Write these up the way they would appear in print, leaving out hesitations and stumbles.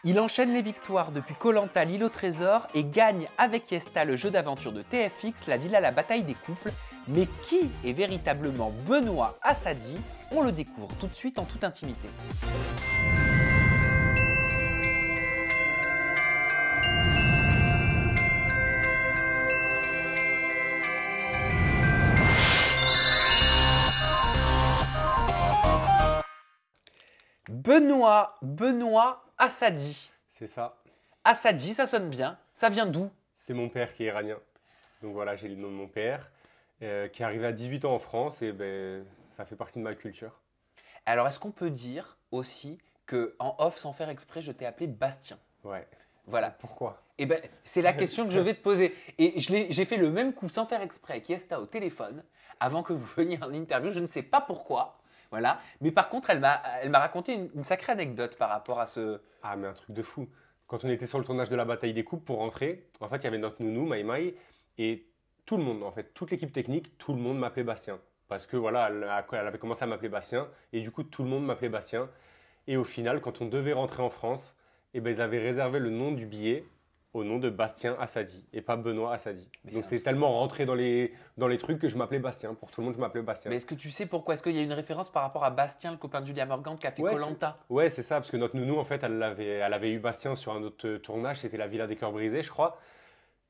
Il enchaîne les victoires depuis koh l'île au trésor et gagne avec Yesta le jeu d'aventure de TFX, la villa la bataille des couples. Mais qui est véritablement Benoît Assadi? On le découvre tout de suite en toute intimité. Benoît Assadi. C'est ça. Assadi, ça sonne bien. Ça vient d'où? C'est mon père qui est iranien. Donc voilà, j'ai le nom de mon père, qui est arrivé à 18 ans en France et ben, ça fait partie de ma culture. Alors, est-ce qu'on peut dire aussi que en off, sans faire exprès, je t'ai appelé Bastien? Ouais. Voilà. Pourquoi? Eh ben, c'est la question que je vais te poser. Et j'ai fait le même coup sans faire exprès avec Yesta au téléphone avant que vous veniez en interview. Je ne sais pas pourquoi. Voilà. Mais par contre, elle m'a raconté une sacrée anecdote par rapport à ce. Ah, mais un truc de fou. Quand on était sur le tournage de la bataille des couples pour rentrer, en fait, il y avait notre nounou, Maïmaï, et tout le monde, en fait, toute l'équipe technique, tout le monde m'appelait Bastien. Parce que voilà, elle avait commencé à m'appeler Bastien, et du coup, tout le monde m'appelait Bastien. Et au final, quand on devait rentrer en France, eh ben, ils avaient réservé le nom du billet au nom de Bastien Assadi, et pas Benoît Assadi. Mais Donc ça- c'est tellement rentré dans les trucs que je m'appelais Bastien. Pour tout le monde, je m'appelais Bastien. Mais est-ce que tu sais pourquoi? Est-ce qu'il y a une référence par rapport à Bastien, le copain de Julia Morgante qui a fait Ouais, koh lanta? ouais, c'est ça, parce que notre nounou, en fait, elle avait eu Bastien sur un autre tournage, c'était la Villa des Cœurs Brisés, je crois.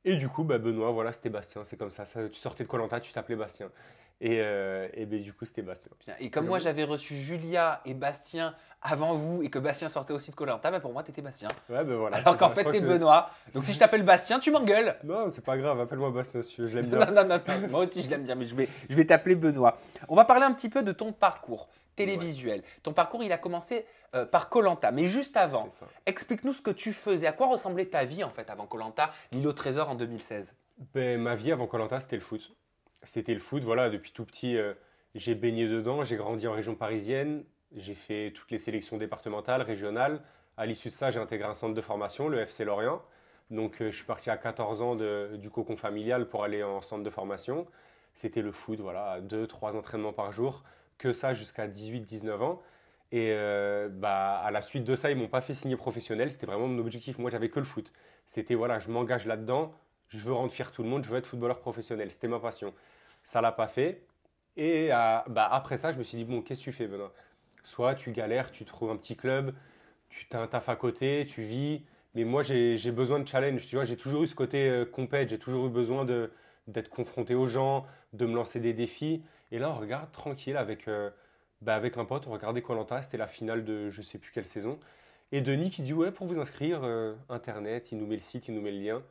Et du coup, bah, Benoît, voilà, c'était Bastien, c'est comme ça. Tu sortais de koh lanta, tu t'appelais Bastien. Et ben, du coup, c'était Bastien. Et comme moi, j'avais reçu Julia et Bastien avant vous et que Bastien sortait aussi de koh lanta, bah pour moi, t'étais Bastien. Ouais, ben voilà. Alors c'est qu'en ça. Je fait, crois t'es que Benoît. Donc si je t'appelle Bastien, tu m'engueules. Non, c'est pas grave, appelle-moi Bastien si tu veux, je l'aime bien. Non. Moi aussi, je l'aime bien, mais je vais t'appeler Benoît. On va parler un petit peu de ton parcours télévisuel. Ton parcours, il a commencé par koh lanta. Mais juste avant, C'est ça. explique-nous ce que tu faisais. À quoi ressemblait ta vie, en fait, avant koh lanta, l'île au trésor en 2016? Ben, ma vie avant koh lanta, c'était le foot. C'était le foot, voilà, depuis tout petit, j'ai baigné dedans, j'ai grandi en région parisienne, j'ai fait toutes les sélections départementales, régionales. À l'issue de ça, j'ai intégré un centre de formation, le FC Lorient. Donc, je suis parti à 14 ans du cocon familial pour aller en centre de formation. C'était le foot, voilà, 2, 3 entraînements par jour, que ça jusqu'à 18, 19 ans. Et bah, à la suite de ça, ils m'ont pas fait signer professionnel, c'était vraiment mon objectif. Moi, j'avais que le foot. C'était, voilà, je m'engage là-dedans, je veux rendre fier tout le monde, je veux être footballeur professionnel. C'était ma passion. Ça l'a pas fait. Et bah, après ça, je me suis dit, bon, qu'est-ce que tu fais, Benoît? Soit tu galères, tu trouves un petit club, tu as un taf à côté, tu vis. Mais moi, j'ai besoin de challenge. Tu vois, j'ai toujours eu ce côté compète, j'ai toujours eu besoin d'être confronté aux gens, de me lancer des défis. Et là, on regarde tranquille avec un pote, on regardait koh lanta, c'était la finale de je sais plus quelle saison. Et Denis qui dit, ouais, pour vous inscrire, Internet, il nous met le site, il nous met le lien.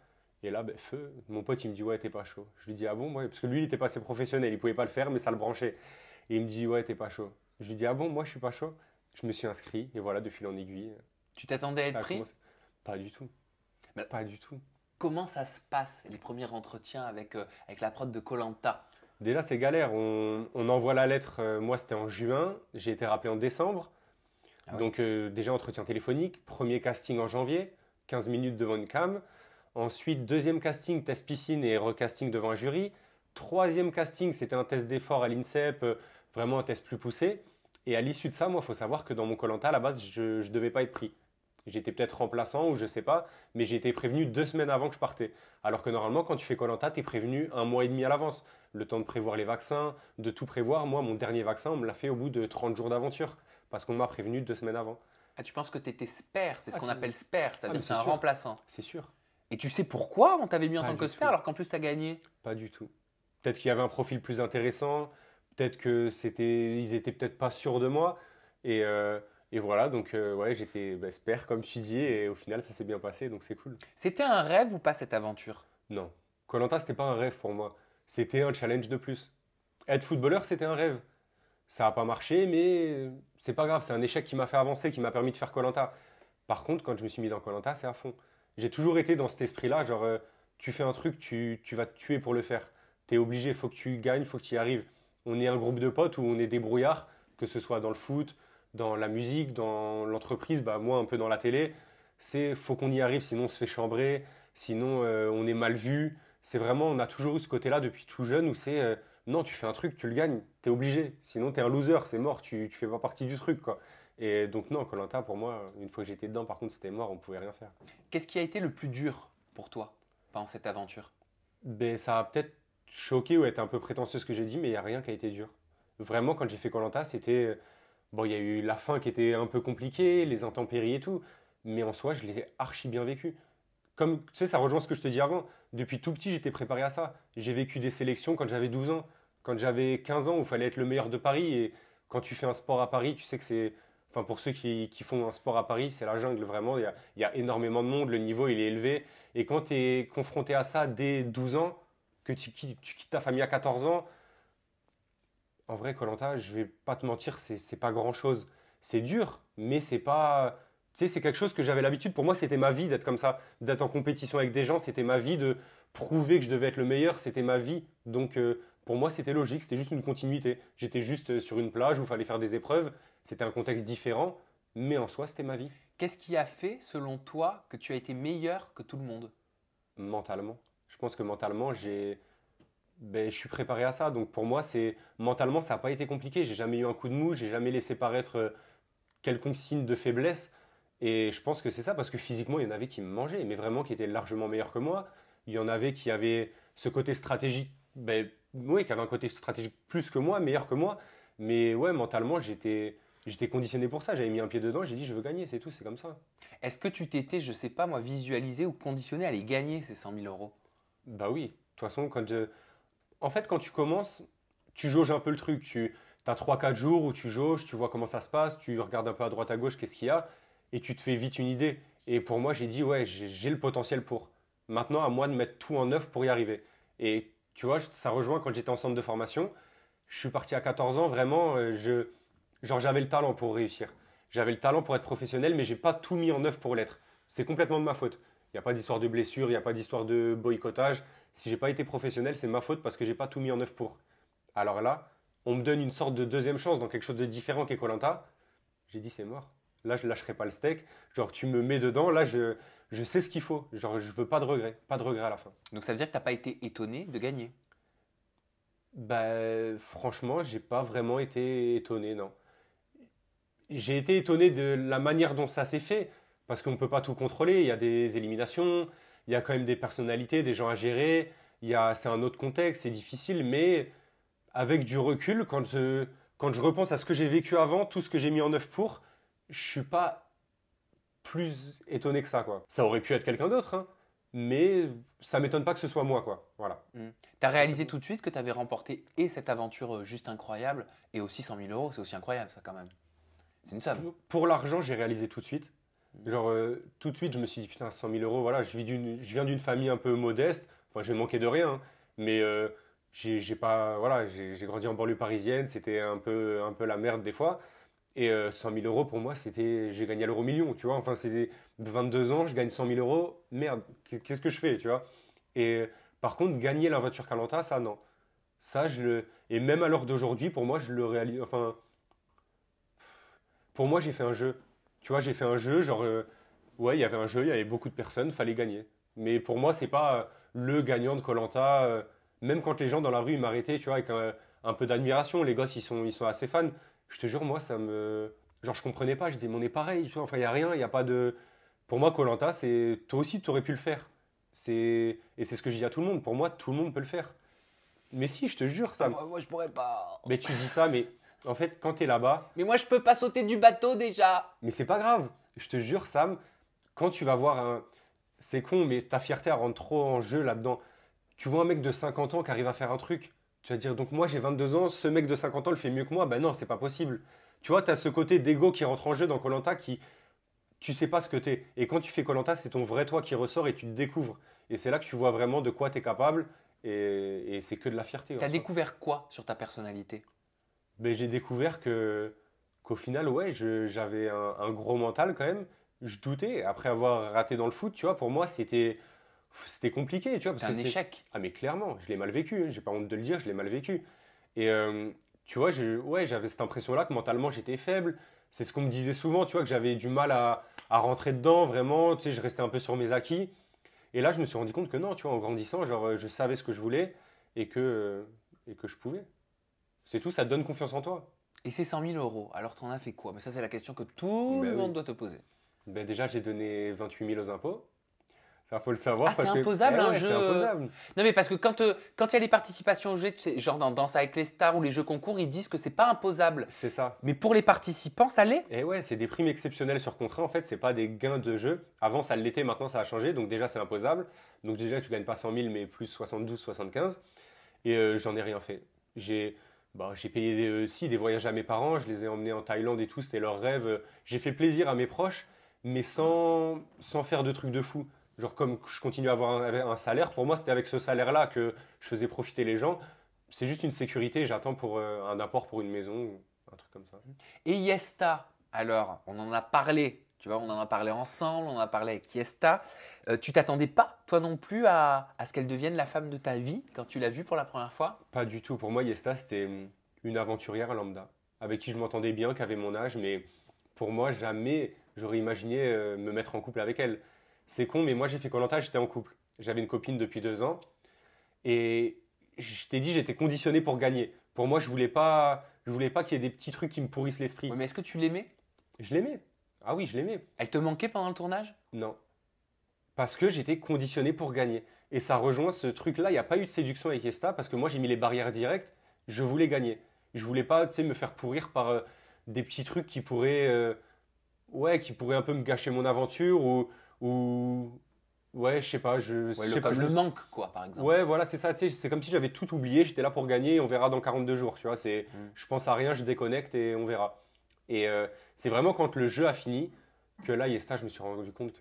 Et là, ben, feu, mon pote, il me dit, ouais, t'es pas chaud. Je lui dis, ah bon, ouais, parce que lui, il était pas assez professionnel, il pouvait pas le faire, mais ça le branchait. Et il me dit, ouais, t'es pas chaud. Je lui dis, ah bon, moi, je suis pas chaud. Je me suis inscrit, et voilà, de fil en aiguille, Tu t'attendais à ça être a pris? commencé. Pas du tout. Mais- Pas du tout. Comment ça se passe, les premiers entretiens avec la prod de koh lanta? Déjà, c'est galère. On envoie la lettre, moi, c'était en juin, j'ai été rappelé en décembre. Ah ouais. Donc, déjà, entretien téléphonique, premier casting en janvier, 15 minutes devant une cam. Ensuite, deuxième casting, test piscine et recasting devant un jury. Troisième casting, c'était un test d'effort à l'INSEP, vraiment un test plus poussé. Et à l'issue de ça, moi, il faut savoir que dans mon koh lanta, à la base, je ne devais pas être pris. J'étais peut-être remplaçant ou je sais pas, mais j'ai été prévenu 2 semaines avant que je partais. Alors que normalement, quand tu fais koh lanta, tu es prévenu un mois et demi à l'avance. Le temps de prévoir les vaccins, de tout prévoir. Moi, mon dernier vaccin, on me l'a fait au bout de 30 jours d'aventure parce qu'on m'a prévenu 2 semaines avant. Ah, tu penses que tu étais spare, c'est ce Ah, qu'on c'est- appelle spare, Ah, c'est-à-dire mais que c'est c'est un sûr. remplaçant. C'est sûr. Et tu sais pourquoi on t'avait mis en Pas tant que du spare tout. alors qu'en plus tu as gagné? Pas du tout. Peut-être qu'il y avait un profil plus intéressant, peut-être que ils étaient peut-être pas sûrs de moi. Et voilà, donc ouais, j'étais spare comme tu dis, et au final ça s'est bien passé, donc c'est cool. C'était un rêve ou pas cette aventure? Non, koh lanta c'était pas un rêve pour moi, c'était un challenge de plus. Être footballeur c'était un rêve. Ça n'a pas marché, mais c'est pas grave, c'est un échec qui m'a fait avancer, qui m'a permis de faire koh lanta. Par contre, quand je me suis mis dans koh lanta, c'est à fond. J'ai toujours été dans cet esprit-là, genre tu fais un truc, tu vas te tuer pour le faire. Tu es obligé, il faut que tu gagnes, il faut que tu y arrives. On est un groupe de potes où on est débrouillards, que ce soit dans le foot, dans la musique, dans l'entreprise, bah, moi un peu dans la télé. C'est faut qu'on y arrive, sinon on se fait chambrer, sinon on est mal vu. C'est vraiment, on a toujours eu ce côté-là depuis tout jeune où c'est non, tu fais un truc, tu le gagnes, tu es obligé. Sinon, tu es un loser, c'est mort, tu fais pas partie du truc, quoi. Et donc non, koh pour moi, une fois que j'étais dedans, par contre, c'était mort, on pouvait rien faire. Qu'est-ce qui a été le plus dur pour toi pendant cette aventure? Ben, ça a peut-être choqué ou été un peu prétentieux ce que j'ai dit, mais il n'y a rien qui a été dur. Vraiment, quand j'ai fait koh c'était... Bon, il y a eu la fin qui était un peu compliquée, les intempéries et tout, mais en soi, je l'ai archi bien vécu. Comme, tu sais, ça rejoint ce que je te dis avant. Depuis tout petit, j'étais préparé à ça. J'ai vécu des sélections quand j'avais 12 ans, quand j'avais 15 ans, où il fallait être le meilleur de Paris. Et quand tu fais un sport à Paris, tu sais que c'est... Enfin, pour ceux qui font un sport à Paris, c'est la jungle, vraiment. Il y a énormément de monde, le niveau, il est élevé. Et quand tu es confronté à ça dès 12 ans, que tu quittes ta famille à 14 ans, en vrai, koh je vais pas te mentir, c'est pas grand-chose. C'est dur, mais c'est pas... Tu sais, c'est quelque chose que j'avais l'habitude. Pour moi, c'était ma vie d'être comme ça, d'être en compétition avec des gens. C'était ma vie de prouver que je devais être le meilleur. C'était ma vie. Donc, pour moi, c'était logique. C'était juste une continuité. J'étais juste sur une plage où il fallait faire des épreuves. C'était un contexte différent, mais en soi, c'était ma vie. Qu'est-ce qui a fait, selon toi, que tu as été meilleur que tout le monde? Mentalement. Je pense que mentalement, je suis préparé à ça. Donc, pour moi, mentalement, ça n'a pas été compliqué. J'ai jamais eu un coup de mou. J'ai jamais laissé paraître quelconque signe de faiblesse. Et je pense que c'est ça, parce que physiquement, il y en avait qui me mangeaient, mais vraiment qui étaient largement meilleurs que moi. Il y en avait qui avaient ce côté stratégique, oui, qui avait un côté stratégique plus que moi, meilleur que moi. Mais ouais, mentalement, j'étais conditionné pour ça. J'avais mis un pied dedans, j'ai dit, je veux gagner, c'est tout, c'est comme ça. Est-ce que tu t'étais, je sais pas moi, visualisé ou conditionné à les gagner ces 100 000 euros? Bah oui, de toute façon, en fait, quand tu commences, tu jauges un peu le truc. Tu as 3-4 jours où tu jauges, tu vois comment ça se passe, tu regardes un peu à droite à gauche, qu'est-ce qu'il y a, et tu te fais vite une idée. Et pour moi, j'ai dit, ouais, j'ai le potentiel pour. Maintenant, à moi de mettre tout en œuvre pour y arriver. Et tu vois, ça rejoint quand j'étais en centre de formation. Je suis parti à 14 ans, vraiment, genre j'avais le talent pour réussir. J'avais le talent pour être professionnel, mais j'ai pas tout mis en œuvre pour l'être. C'est complètement de ma faute. Il n'y a pas d'histoire de blessure, il n'y a pas d'histoire de boycottage. Si j'ai pas été professionnel, c'est ma faute parce que j'ai pas tout mis en œuvre pour. Alors là, on me donne une sorte de deuxième chance dans quelque chose de différent qu'est koh. J'ai dit c'est mort. Là, je lâcherai pas le steak. Genre, tu me mets dedans, là, je sais ce qu'il faut. Genre, je veux pas de regret à la fin. Donc ça veut dire que tu n'as pas été étonné de gagner. Bah, franchement, j'ai pas vraiment été étonné, non. J'ai été étonné de la manière dont ça s'est fait, parce qu'on ne peut pas tout contrôler. Il y a des éliminations, il y a quand même des personnalités, des gens à gérer. C'est un autre contexte, c'est difficile, mais avec du recul, quand je repense à ce que j'ai vécu avant, tout ce que j'ai mis en œuvre pour, je suis pas plus étonné que ça, quoi. Ça aurait pu être quelqu'un d'autre, hein, mais ça m'étonne pas que ce soit moi, quoi. Voilà. Tu as réalisé tout de suite que tu avais remporté et cette aventure juste incroyable et aussi 100 000 euros, c'est aussi incroyable ça quand même. C'est une somme. Pour l'argent, j'ai réalisé tout de suite. Genre, tout de suite, je me suis dit, putain, 100 000 euros, voilà, je viens d'une famille un peu modeste. Enfin, je manquais de rien, hein, mais j'ai pas, voilà, j'ai grandi en banlieue parisienne, c'était un peu la merde des fois. Et 100 000 euros, pour moi, j'ai gagné à l'euro million, tu vois. Enfin, c'était 22 ans, je gagne 100 000 euros, merde, qu'est-ce que je fais, tu vois. Et par contre, gagner la voiture koh ça, non. Ça, et même à l'heure d'aujourd'hui, pour moi, je le réalise, enfin, pour moi, j'ai fait un jeu. Tu vois, j'ai fait un jeu, genre, ouais, il y avait un jeu, il y avait beaucoup de personnes, fallait gagner. Mais pour moi, c'est pas le gagnant de koh même quand les gens dans la rue ils m'arrêtaient, tu vois, avec un peu d'admiration, les gosses, ils sont assez fans. Je te jure, moi, ça me. Genre, je comprenais pas, je disais, mais on est pareil, tu vois, enfin, il n'y a rien, il n'y a pas de. Pour moi, koh c'est. Toi aussi, tu aurais pu le faire. Et c'est ce que je dis à tout le monde. Pour moi, tout le monde peut le faire. Mais si, je te jure, ça. Moi, je pourrais pas. Mais tu dis ça, mais en fait, quand tu es là-bas, Mais moi, je peux pas sauter du bateau déjà. mais c'est pas grave. Je te jure, Sam, quand tu vas voir un. C'est con, mais ta fierté, elle rentre trop en jeu là-dedans. Tu vois un mec de 50 ans qui arrive à faire un truc. Tu vas dire, donc moi j'ai 22 ans, ce mec de 50 ans le fait mieux que moi. Ben non, c'est pas possible. Tu vois, tu as ce côté d'ego qui rentre en jeu dans koh qui. Tu sais pas ce que t'es. Et quand tu fais koh c'est ton vrai toi qui ressort et tu te découvres. Et c'est là que tu vois vraiment de quoi tu es capable. Et c'est que de la fierté. Tu as découvert quoi sur ta personnalité? Ben, j'ai découvert qu'au final, ouais, j'avais un gros mental quand même. Je doutais. Après avoir raté dans le foot, tu vois, pour moi, c'était compliqué. Tu vois, C'était un échec. Ah, mais clairement, je l'ai mal vécu. Hein, j'ai pas honte de le dire, je l'ai mal vécu. Et tu vois, ouais, j'avais cette impression-là que mentalement, j'étais faible. C'est ce qu'on me disait souvent, tu vois, que j'avais du mal à rentrer dedans, vraiment. Tu sais, je restais un peu sur mes acquis. Et là, je me suis rendu compte que non, tu vois, en grandissant, genre, je savais ce que je voulais et que je pouvais. C'est tout, ça te donne confiance en toi. Et ces 100 000 euros, alors tu en as fait quoi? Mais ça, c'est la question que tout Ben le monde oui. doit te poser. Ben déjà, j'ai donné 28 000 aux impôts. Ça, faut le savoir Ah, c'est parce que. imposable Eh un ouais, jeu. c'est imposable. Non, mais parce que quand il y a les participations au jeu, tu sais, genre dans Danse avec les stars ou les jeux concours, ils disent que c'est pas imposable. C'est ça. Mais pour les participants, ça l'est. Et ouais, c'est des primes exceptionnelles sur contrat. En fait, c'est pas des gains de jeu. Avant, ça l'était, maintenant, ça a changé. Donc, déjà, c'est imposable. Donc, déjà, tu gagnes pas 100 000, mais plus 72, 75. Et j'en ai rien fait. J'ai payé si, des voyages à mes parents. Je les ai emmenés en Thaïlande et tout. C'était leur rêve. J'ai fait plaisir à mes proches, mais sans faire de trucs de fou. Genre, comme je continue à avoir un salaire, pour moi, c'était avec ce salaire-là que je faisais profiter les gens. C'est juste une sécurité. J'attends pour un apport pour une maison ou un truc comme ça. Et Yesta, alors, on en a parlé, tu vois, on en a parlé ensemble, on en a parlé avec Yesta. Tu t'attendais pas, toi non plus, à ce qu'elle devienne la femme de ta vie quand tu l'as vue pour la première fois? Pas du tout. Pour moi, Yesta, c'était une aventurière lambda, avec qui je m'entendais bien, qui avait mon âge, mais pour moi, jamais j'aurais imaginé me mettre en couple avec elle. C'est con, mais moi, j'ai fait koh j'étais en couple. J'avais une copine depuis 2 ans, et je t'ai dit, j'étais conditionné pour gagner. Pour moi, je voulais pas qu'il y ait des petits trucs qui me pourrissent l'esprit. Ouais, mais est-ce que tu l'aimais? Je l'aimais. Ah oui, je l'aimais. Elle te manquait pendant le tournage? Non. Parce que j'étais conditionné pour gagner. Et ça rejoint ce truc-là. Il n'y a pas eu de séduction avec Yesta parce que moi, j'ai mis les barrières directes. Je voulais gagner. Je voulais pas, tu sais, me faire pourrir par des petits trucs qui pourraient un peu me gâcher mon aventure ou ouais, je sais pas. Ouais, Je sais pas, comme le manque, quoi, par exemple. ouais, voilà, c'est ça. Tu sais, c'est comme si j'avais tout oublié. J'étais là pour gagner. On verra dans 42 jours. Tu vois, Mm. je pense à rien, je déconnecte et on verra. Et c'est vraiment quand le jeu a fini que là, Yesta, je me suis rendu compte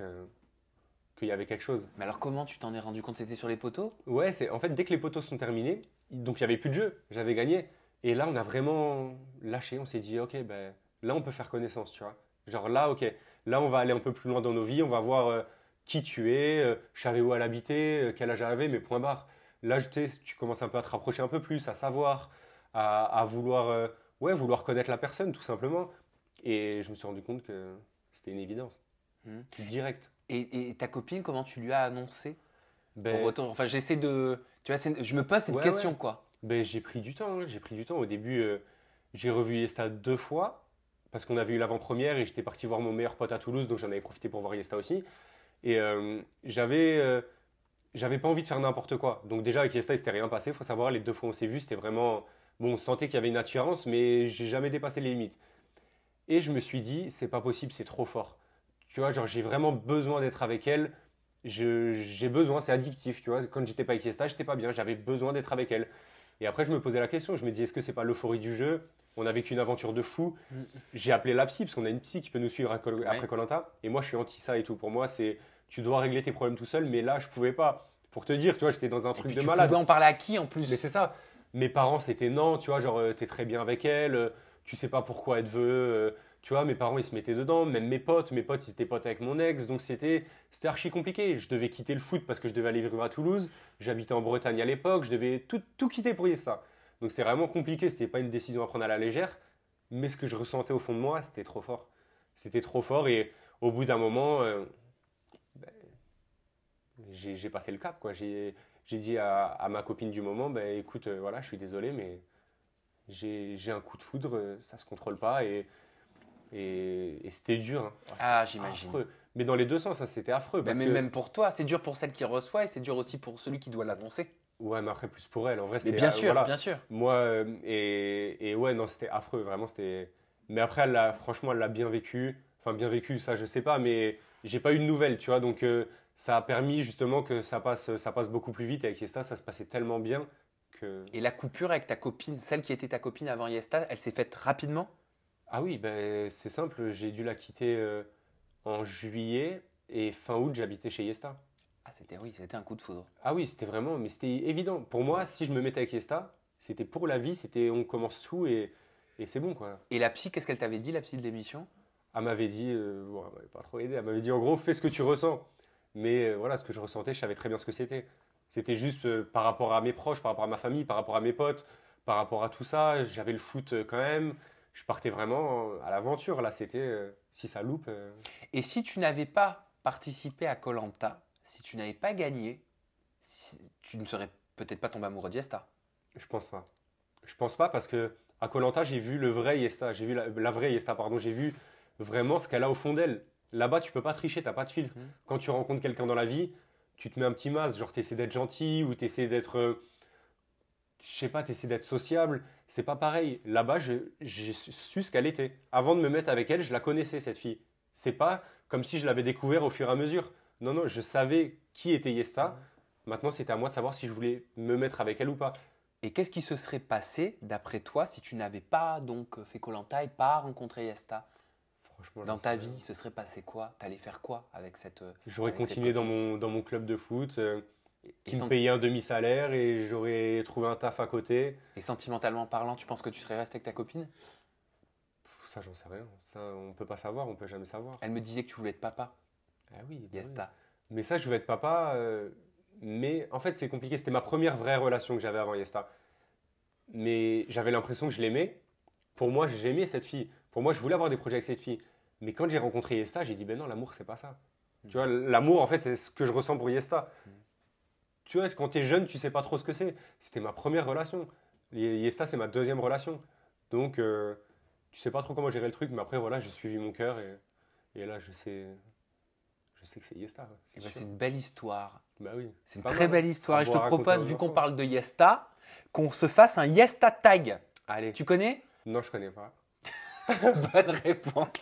qu'il y avait quelque chose. Mais alors, comment tu t'en es rendu compte? C'était sur les poteaux? Ouais, c'est en fait dès que les poteaux sont terminés, donc il y avait plus de jeu, j'avais gagné. Et là, on a vraiment lâché, on s'est dit OK, ben là on peut faire connaissance, tu vois. Genre là, OK, là on va aller un peu plus loin dans nos vies, on va voir qui tu es, je savais où elle habitait, quel âge elle avait, mais point barre. Là, tu sais, tu commences un peu à te rapprocher un peu plus, à savoir, à vouloir vouloir connaître la personne tout simplement. Et je me suis rendu compte que c'était une évidence, Mm. direct. Et ta copine, comment tu lui as annoncé au Ben, retour? Enfin, j'essaie de. Tu vois, je me pose cette ouais, question, ouais. quoi. Ben, j'ai pris du temps, hein, j'ai pris du temps. Au début, j'ai revu Yesta 2 fois parce qu'on avait eu l'avant-première et j'étais parti voir mon meilleur pote à Toulouse, donc j'en avais profité pour voir Yesta aussi. Et j'avais pas envie de faire n'importe quoi. Donc déjà avec Yesta, il s'était rien passé. Il faut savoir, les 2 fois où on s'est vu, c'était vraiment bon. On sentait qu'il y avait une attirance, mais j'ai jamais dépassé les limites. Et je me suis dit, c'est pas possible, c'est trop fort. Tu vois, genre j'ai vraiment besoin d'être avec elle. J'ai besoin, c'est addictif, tu vois. Quand j'étais pas avec Yesta, j'étais pas bien. J'avais besoin d'être avec elle. Et après, je me posais la question. Je me dis, est-ce que c'est pas l'euphorie du jeu? On a vécu une aventure de fou. Mm. J'ai appelé la psy parce qu'on a une psy qui peut nous suivre Ouais. après koh. Et moi, je suis anti ça et tout. Pour moi, c'est tu dois régler tes problèmes tout seul. Mais là, je pouvais pas. Pour te dire, tu vois, j'étais dans un Et truc puis, de tu malade. pouvais en parler à qui en Mais plus? c'est ça. Mes parents, c'était non, tu vois, genre, t'es très bien avec elle, tu sais pas pourquoi elle te veut. Tu vois, mes parents, ils se mettaient dedans. Même mes potes, ils étaient potes avec mon ex. Donc, c'était archi compliqué. Je devais quitter le foot parce que je devais aller vivre à Toulouse. J'habitais en Bretagne à l'époque. Je devais tout quitter pour y ça. Donc, c'est vraiment compliqué. C'était pas une décision à prendre à la légère. Mais ce que je ressentais au fond de moi, c'était trop fort. C'était trop fort. Et au bout d'un moment, ben, j'ai passé le cap, quoi. J'ai dit à ma copine du moment, ben, écoute, voilà, je suis désolé, mais j'ai un coup de foudre, ça se contrôle pas et c'était dur, hein. Ah, C'était j'imagine. affreux. Mais dans les deux sens, ça c'était affreux Ben, parce mais que même pour toi, c'est dur pour celle qui reçoit et c'est dur aussi pour celui qui doit l'annoncer. ouais, mais après plus pour elle. En vrai, Mais c'était bien sûr, voilà. bien sûr. Moi et ouais, non, c'était affreux, vraiment c'était. Mais après, franchement, elle l'a bien vécu. Enfin, bien vécu, ça, je sais pas, mais j'ai pas eu de nouvelles, tu vois. Donc, ça a permis justement que ça passe beaucoup plus vite. Et avec Yesta, ça se passait tellement bien que. Et la coupure avec ta copine, celle qui était ta copine avant Yesta, elle s'est faite rapidement? Ah oui, ben, c'est simple, j'ai dû la quitter en juillet et fin août, j'habitais chez Yesta. Ah, oui, c'était un coup de foudre. Ah oui, c'était vraiment, mais c'était évident. Pour moi, si je me mettais avec Yesta, c'était pour la vie, c'était on commence tout et c'est bon, quoi. Et la psy, qu'est-ce qu'elle t'avait dit, la psy de l'émission? Elle m'avait dit, bon, elle m'avait pas trop aidé, elle m'avait dit en gros, fais ce que tu ressens. Mais voilà, ce que je ressentais, je savais très bien ce que c'était. C'était juste par rapport à mes proches, par rapport à ma famille, par rapport à mes potes, par rapport à tout ça. J'avais le foot quand même. Je partais vraiment à l'aventure. Là, c'était si ça loupe. Et si tu n'avais pas participé à koh, si tu n'avais pas gagné, tu ne serais peut-être pas tombé amoureux d'Yesta. Je pense pas. Je pense pas parce que À koh j'ai vu le vrai Yesta, j'ai vu la vraie Yesta, pardon, j'ai vu vraiment ce qu'elle a au fond d'elle. Là-bas, tu peux pas tricher, t'as pas de filtre. Quand tu rencontres quelqu'un dans la vie, tu te mets un petit masque, genre tu essaies d'être gentil ou tu essaies d'être, je sais pas, tu essaies d'être sociable. C'est pas pareil. Là-bas, j'ai su ce qu'elle était. Avant de me mettre avec elle, je la connaissais, cette fille. C'est pas comme si je l'avais découvert au fur et à mesure. Non, non, je savais qui était Yesta. Maintenant, c'était à moi de savoir si je voulais me mettre avec elle ou pas. Et qu'est-ce qui se serait passé, d'après toi, si tu n'avais pas donc fait koh et pas rencontré Yesta? Franchement, Dans ta vie, ce serait passé quoi? T'allais faire quoi avec cette j'aurais avec cette continué copine dans mon club de foot, qui me sen- payait un demi-salaire et j'aurais trouvé un taf à côté. et sentimentalement parlant, tu penses que tu serais resté avec ta copine? Ça, j'en sais rien. Ça, on peut pas savoir, on peut jamais savoir. Elle me disait que tu voulais être papa, Ah oui, bah oui. Yesta. Mais ça, je veux être papa. Mais en fait, c'est compliqué. C'était ma première vraie relation que j'avais avant Yesta. Mais j'avais l'impression que je l'aimais. Pour moi, j'aimais cette fille. Pour moi, je voulais avoir des projets avec cette fille. Mais quand j'ai rencontré Yesta, j'ai dit, ben non, l'amour, c'est pas ça. Tu vois, l'amour, en fait, c'est ce que je ressens pour Yesta. Tu vois, quand tu es jeune, tu sais pas trop ce que c'est. C'était ma première relation. Yesta, c'est ma deuxième relation. Donc, tu sais pas trop comment gérer le truc. Mais après, voilà, j'ai suivi mon cœur. Et là, je sais que c'est Yesta. Eh ben, c'est une belle histoire. Bah oui. C'est une pas très mal. belle histoire. Ça Et je te doit raconter propose, aux vu qu'on enfants. parle de Yesta, qu'on se fasse un Yesta tag. Allez. Tu connais? Non, je connais pas. Bonne réponse.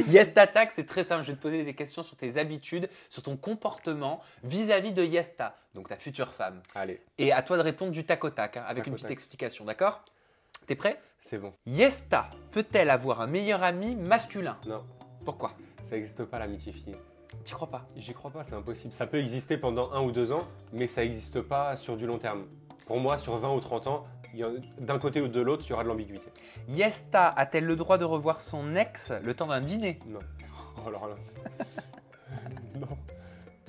Yesta tag, c'est très simple. Je vais te poser des questions sur tes habitudes, sur ton comportement vis-à-vis de Yesta, donc ta future femme. Allez, Et à toi de répondre du tac au tac, avec Tac une au petite tac. explication, d'accord? T'es prêt? c'est bon. Yesta peut-elle avoir un meilleur ami masculin? Non, Pourquoi? ça n'existe pas l'amitié fille. T'y crois pas? J'y crois pas, c'est impossible. Ça peut exister pendant 1 ou 2 ans, mais ça n'existe pas sur du long terme. Pour moi, sur 20 ou 30 ans, d'un côté ou de l'autre, il y aura de l'ambiguïté. Yesta a-t-elle le droit de revoir son ex le temps d'un dîner? Non. Oh, alors là. Non.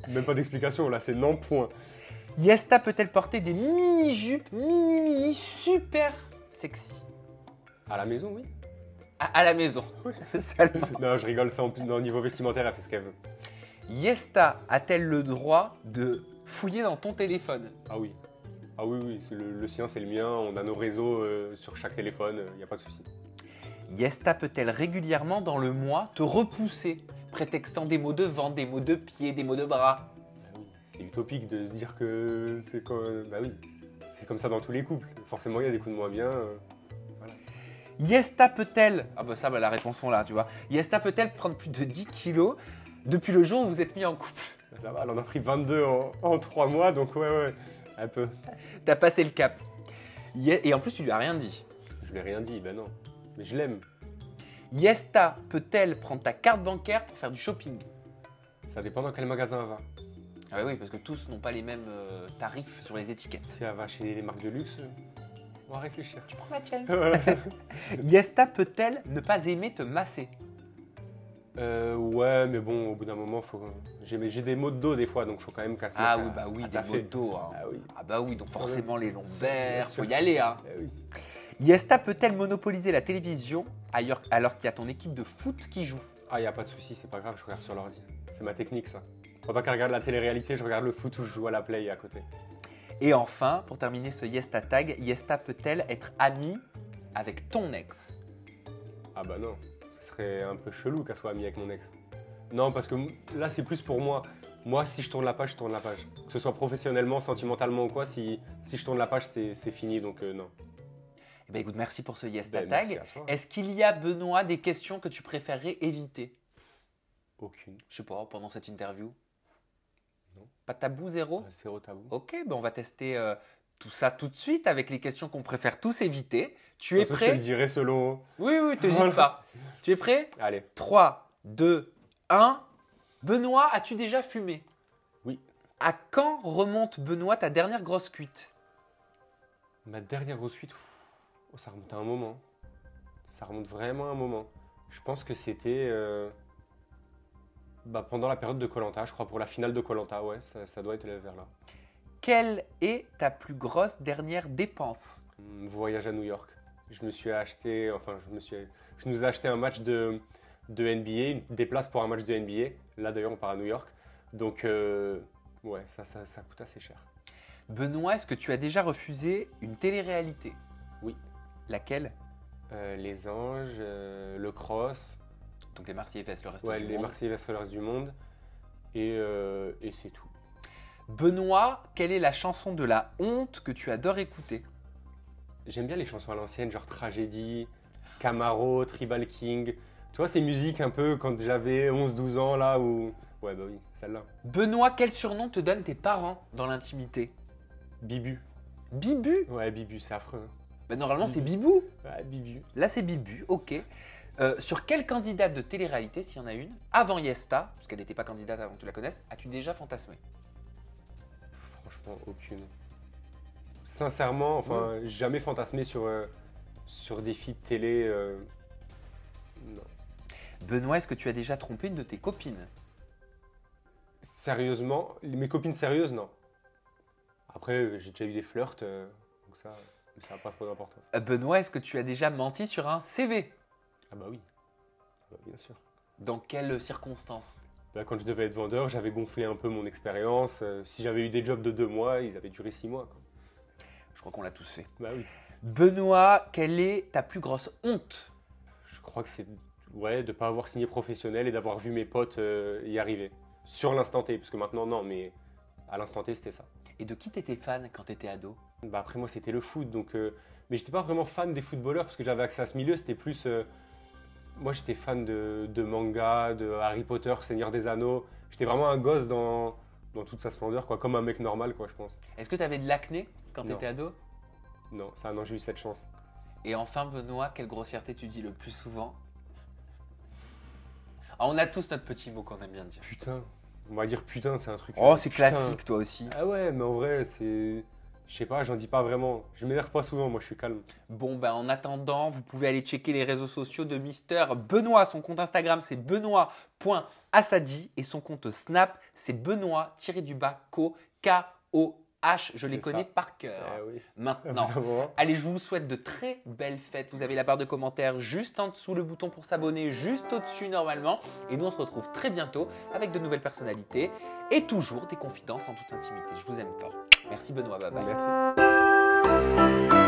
Même pas d'explication, là, c'est non, point. Yesta peut-elle porter des mini-jupes, mini super sexy? À la maison, oui. À la maison. Seulement. Non, je rigole, ça, au niveau vestimentaire, elle fait ce qu'elle veut. Yesta a-t-elle le droit de fouiller dans ton téléphone? Ah oui. Ah oui, oui, le sien, c'est le mien. On a nos réseaux sur chaque téléphone, il n'y a pas de souci. Yesta peut-elle régulièrement dans le mois te repousser, prétextant des mots de ventre, des mots de pied, des mots de bras? Bah oui, c'est utopique de se dire que c'est comme... Bah oui, c'est comme ça dans tous les couples. Forcément, il y a des coups de moins bien. Voilà. Yesta peut-elle... Ah bah ça, bah la réponse on l'a, tu vois. Yesta peut-elle prendre plus de 10 kilos depuis le jour où vous êtes mis en couple? Ça va, elle en a pris 22 en 3 mois, donc ouais, un peu. T'as passé le cap. Et en plus, tu lui as rien dit. Je lui ai rien dit, ben non. Mais je l'aime. Yesta peut-elle prendre ta carte bancaire pour faire du shopping? Ça dépend dans quel magasin elle va. Ah bah oui, parce que tous n'ont pas les mêmes tarifs sur les étiquettes. Si elle va chez les marques de luxe, on va réfléchir. Tu prends la tienne. Yesta peut-elle ne pas aimer te masser? Ouais, mais bon, au bout d'un moment, j'ai des maux de dos des fois, donc faut quand même casser. Ah oui, bah oui, à des taffer. maux de dos. Hein. Ah oui. Ah bah oui, donc forcément les Bien lombaires, sûr. faut y aller. Hein. Ah oui. Yesta peut-elle monopoliser la télévision alors qu'il y a ton équipe de foot qui joue? Ah, y a pas de souci, c'est pas grave, je regarde sur l'ordi. C'est ma technique, ça. Pendant qu'elle regarde la télé-réalité, je regarde le foot ou je joue à la play à côté. Et enfin, pour terminer ce Yesta tag, Yesta peut-elle être amie avec ton ex? Ah bah non, ce serait un peu chelou qu'elle soit amie avec mon ex. Non, parce que là, c'est plus pour moi. Moi, si je tourne la page, je tourne la page. Que ce soit professionnellement, sentimentalement ou quoi, si je tourne la page, c'est fini, donc non. Eh ben écoute, merci pour ce Yesta Ben, merci tag. à toi. Est-ce qu'il y a, Benoît, des questions que tu préférerais éviter? Aucune. Je sais pas, pendant cette interview? Non. Pas de tabou, zéro? Zéro tabou. Ok, ben on va tester tout ça tout de suite avec les questions qu'on préfère tous éviter. Tu De es toute façon, je te le prêt? dirai selon... Oui, oui, t'hésites Voilà. pas. Tu es prêt? Allez. 3, 2, 1. Benoît, as-tu déjà fumé? Oui. À quand remonte, Benoît, ta dernière grosse cuite? Ma dernière grosse suite, ça remonte à un moment. Ça remonte vraiment à un moment. Je pense que c'était pendant la période de koh, je crois, pour la finale de koh, ouais, ça doit être vers là. Quelle est ta plus grosse dernière dépense? Voyage à New York. Je me suis acheté, je nous ai acheté un match de NBA, des places pour un match de NBA. Là d'ailleurs, on part à New York. Donc, ouais, ça coûte assez cher. Benoît, est-ce que tu as déjà refusé une télé-réalité? Oui. Laquelle? Les Anges, le Cross, Donc les Marseillais vs le reste ouais, du les monde. Marseillais vs le reste du monde. Et c'est tout. Benoît, quelle est la chanson de la honte que tu adores écouter? J'aime bien les chansons à l'ancienne, genre Tragédie, Camaro, Tribal King. Tu vois, ces musiques un peu quand j'avais 11-12 ans, là, où... Ouais, bah oui, celle-là. Benoît, quel surnom te donnent tes parents dans l'intimité? Bibu. Bibu? Ouais, Bibu, c'est affreux. Ben, normalement, c'est Bibu. Bibou. Ouais, Bibu. Là, c'est Bibu, ok. Sur quelle candidate de télé-réalité, s'il y en a une, avant Yesta, parce qu'elle n'était pas candidate avant que tu la connaisses, as-tu déjà fantasmé? Franchement, aucune. Sincèrement, enfin, j'ai jamais fantasmé sur des filles de télé. Non. Benoît, est-ce que tu as déjà trompé une de tes copines? Sérieusement, mes copines sérieuses, non. Après, j'ai déjà eu des flirts, donc ça n'a pas trop d'importance. Benoît, est-ce que tu as déjà menti sur un CV? Ah bah oui, ah bah, bien sûr. Dans quelles circonstances? Bah, quand je devais être vendeur, j'avais gonflé un peu mon expérience. Si j'avais eu des jobs de 2 mois, ils avaient duré 6 mois, quoi. Je crois qu'on l'a tous fait. Bah oui. Benoît, quelle est ta plus grosse honte? Je crois que c'est de ne pas avoir signé professionnel et d'avoir vu mes potes y arriver. Sur l'instant T, parce que maintenant, non, mais à l'instant T, c'était ça. Et de qui t'étais fan quand t'étais ado? Bah après, moi, c'était le foot. Donc, mais j'étais pas vraiment fan des footballeurs parce que j'avais accès à ce milieu. C'était plus. Moi, j'étais fan de manga, de Harry Potter, Seigneur des Anneaux. J'étais vraiment un gosse dans toute sa splendeur, quoi, comme un mec normal, quoi, je pense. Est-ce que tu avais de l'acné quand Non. t'étais ado? Non, ça, non, j'ai eu cette chance. Et enfin, Benoît, quelle grossièreté tu dis le plus souvent? Ah, on a tous notre petit mot qu'on aime bien dire. Putain. On va dire putain, c'est un truc. Oh, c'est putain. classique, toi aussi. Ah ouais, mais en vrai, c'est. Je sais pas, j'en dis pas vraiment. Je m'énerve pas souvent, moi, je suis calme. Bon, ben en attendant, vous pouvez aller checker les réseaux sociaux de Mister Benoît. Son compte Instagram, c'est benoît.assadi et son compte Snap, c'est Benoît-Co, K-O-H. Je les C'est connais ça. par cœur. Oui. Maintenant, Vraiment. allez, je vous souhaite de très belles fêtes. Vous avez la barre de commentaires juste en dessous, le bouton pour s'abonner juste au-dessus normalement. Et nous, on se retrouve très bientôt avec de nouvelles personnalités et toujours des confidences en toute intimité. Je vous aime fort. Merci Benoît, bye bye. Merci.